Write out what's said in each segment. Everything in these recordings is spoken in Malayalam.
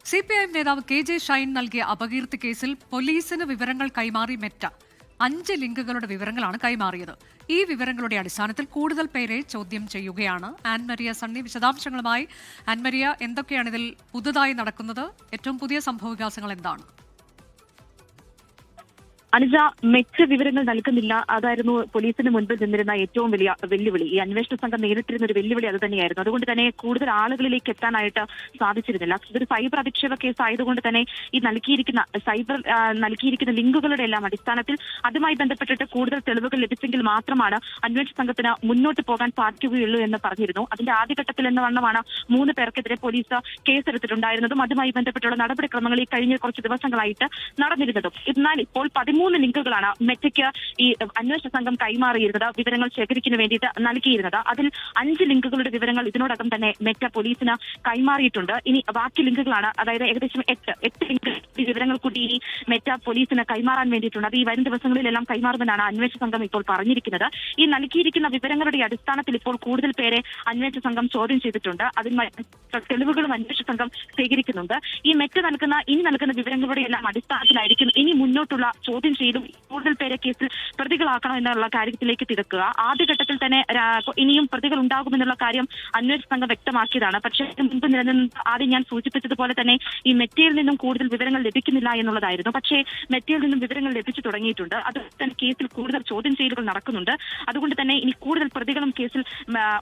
CPIM നേതാവ് KJ ഷൈൻ നൽകിയ അപകീർത്തി കേസിൽ പോലീസിന് വിവരങ്ങൾ കൈമാറി മെറ്റ 5 ലിങ്കുകളുടെ വിവരങ്ങളാണ് കൈമാറിയത്. ഈ വിവരങ്ങളുടെ അടിസ്ഥാനത്തിൽ കൂടുതൽ പേരെ ചോദ്യം ചെയ്യുകയാണ്. ആൻമരിയ സണ്ണി വിശദാംശങ്ങളുമായി. ആൻമരിയ, എന്തൊക്കെയാണ് ഇതിൽ പുതുതായി നടക്കുന്നത്? ഏറ്റവും പുതിയ സംഭവവികാസങ്ങൾ എന്താണ്? അനുജ, മെച്ച വിവരങ്ങൾ നൽകുന്നില്ല. അതായിരുന്നു പോലീസിന് മുൻപിൽ നിന്നിരുന്ന ഏറ്റവും വലിയ വെല്ലുവിളി. ഈ അന്വേഷണ സംഘം നേരിട്ടിരുന്ന ഒരു വെല്ലുവിളി അത് തന്നെയായിരുന്നു. അതുകൊണ്ട് തന്നെ കൂടുതൽ ആളുകളിലേക്ക് എത്താനായിട്ട് സാധിച്ചിരുന്നില്ല. ഇതൊരു സൈബർ അധിക്ഷേപ കേസ് ആയതുകൊണ്ട് തന്നെ ഈ നൽകിയിരിക്കുന്ന ലിങ്കുകളുടെ എല്ലാം അടിസ്ഥാനത്തിൽ അതുമായി ബന്ധപ്പെട്ടിട്ട് കൂടുതൽ തെളിവുകൾ ലഭിച്ചെങ്കിൽ മാത്രമാണ് അന്വേഷണ സംഘത്തിന് മുന്നോട്ട് പോകാൻ സാധിക്കുകയുള്ളൂ എന്ന് പറഞ്ഞിരുന്നു. അതിന്റെ ആദ്യഘട്ടത്തിൽ എന്ന വണ്ണമാണ് 3 പേർക്കെതിരെ പോലീസ് കേസെടുത്തിട്ടുണ്ടായിരുന്നതും അതുമായി ബന്ധപ്പെട്ടുള്ള നടപടിക്രമങ്ങൾ ഈ കഴിഞ്ഞ കുറച്ച് ദിവസങ്ങളായിട്ട് നടന്നിരുന്നതും. എന്നാൽ ഇപ്പോൾ 13 ലിങ്കുകളാണ് മെറ്റയ്ക്ക് ഈ അന്വേഷണ സംഘം കൈമാറിയിരുന്നത്, വിവരങ്ങൾ ശേഖരിക്കുന്നതിന് വേണ്ടിയിട്ട് നൽകിയിരുന്നത്. അതിൽ 5 ലിങ്കുകളുടെ വിവരങ്ങൾ ഇതിനോടകം തന്നെ മെറ്റ പോലീസിന് കൈമാറിയിട്ടുണ്ട്. ഇനി ബാക്കി ലിങ്കുകളാണ്, അതായത് ഏകദേശം 8 ലിങ്ക് വിവരങ്ങൾ കൂടി ഈ മെറ്റ പോലീസിന് കൈമാറാൻ വേണ്ടിയിട്ടുണ്ട്. അത് ഈ വരും ദിവസങ്ങളിലെല്ലാം കൈമാറുമെന്നാണ് അന്വേഷണ സംഘം ഇപ്പോൾ പറഞ്ഞിരിക്കുന്നത്. ഈ നൽകിയിരിക്കുന്ന വിവരങ്ങളുടെ അടിസ്ഥാനത്തിൽ ഇപ്പോൾ കൂടുതൽ പേരെ അന്വേഷണ സംഘം ചോദ്യം ചെയ്തിട്ടുണ്ട്. അതിന് തെളിവുകളും അന്വേഷണ സംഘം ശേഖരിക്കുന്നുണ്ട്. ഈ മെറ്റ ഇനി നൽകുന്ന വിവരങ്ങളുടെ എല്ലാം അടിസ്ഥാനത്തിലായിരിക്കും ഇനി മുന്നോട്ടുള്ള ചോദ്യം ചെയ്തും കൂടുതൽ പേരെ കേസിൽ പ്രതികളാക്കണം എന്നുള്ള കാര്യത്തിലേക്ക് തിരക്കുക. ആദ്യഘട്ടത്തിൽ തന്നെ ഇനിയും പ്രതികൾ ഉണ്ടാകുമെന്നുള്ള കാര്യം അന്വേഷണ സംഘം വ്യക്തമാക്കിയതാണ്. പക്ഷേ മുൻപ് നിലനിന്ന് ആദ്യം ഞാൻ സൂചിപ്പിച്ചതുപോലെ തന്നെ ഈ മെറ്റയിൽ നിന്നും കൂടുതൽ വിവരങ്ങൾ ലഭിക്കുന്നില്ല എന്നുള്ളതായിരുന്നു. പക്ഷേ മെറ്റയിൽ നിന്നും വിവരങ്ങൾ ലഭിച്ചു തുടങ്ങിയിട്ടുണ്ട്. അതുകൊണ്ട് തന്നെ കേസിൽ കൂടുതൽ ചോദ്യം ചെയ്യലുകൾ നടക്കുന്നുണ്ട്. അതുകൊണ്ട് തന്നെ ഇനി കൂടുതൽ പ്രതികളും കേസിൽ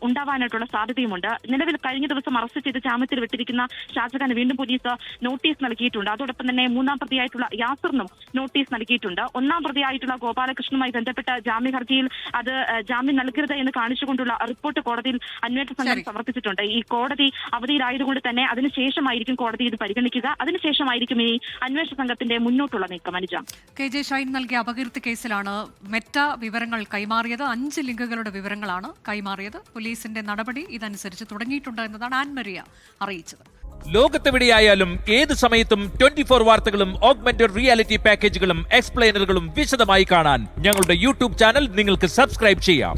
ഉണ്ടാവാനായിട്ടുള്ള സാധ്യതയുമുണ്ട്. നിലവിൽ കഴിഞ്ഞ ദിവസം അറസ്റ്റ് ചെയ്ത് ജാമ്യത്തിൽ വിട്ടിരിക്കുന്ന ഷാജഹാന് വീണ്ടും പോലീസ് നോട്ടീസ് നൽകിയിട്ടുണ്ട്. അതോടൊപ്പം തന്നെ 3ാം പ്രതിയായിട്ടുള്ള യാസറിനും നോട്ടീസ് നൽകിയിട്ടുണ്ട്. 1ാം പ്രതിയായിട്ടുള്ള ഗോപാലകൃഷ്ണനുമായി ബന്ധപ്പെട്ട ജാമ്യ ഹർജിയിൽ അത് ജാമ്യം നൽകരുത് എന്ന് കാണിച്ചുകൊണ്ടുള്ള റിപ്പോർട്ട് കോടതിയിൽ അന്വേഷണ സംഘം സമർപ്പിച്ചിട്ടുണ്ട്. ഈ കോടതി അവധിയിലായതുകൊണ്ട് തന്നെ അതിനുശേഷമായിരിക്കും കോടതി ഇത് പരിഗണിക്കുക. അതിനുശേഷമായിരിക്കും ഈ അന്വേഷണ സംഘത്തിന്റെ മുന്നോട്ടുള്ള നീക്കം. അനുജ, KJ ഷൈൻ നൽകിയ അപകീർത്തി കേസിലാണ് മെറ്റ വിവരങ്ങൾ കൈമാറിയത്. 5 ലിങ്കുകളുടെ വിവരങ്ങളാണ് കൈമാറിയത്. പോലീസിന്റെ നടപടി ഇതനുസരിച്ച് തുടങ്ങിയിട്ടുണ്ട് എന്നതാണ് ആൻമരിയ അറിയിച്ചത്. ലോകത്തെവിടെയായാലും ഏത് സമയത്തും 24 വാർത്തകളും ഓഗ്മെന്റഡ് റിയാലിറ്റി പാക്കേജുകളും എക്സ്പ്ലെയിനറുകളും വിശദമായി കാണാൻ ഞങ്ങളുടെ യൂട്യൂബ് ചാനൽ നിങ്ങൾക്ക് സബ്സ്ക്രൈബ് ചെയ്യാം.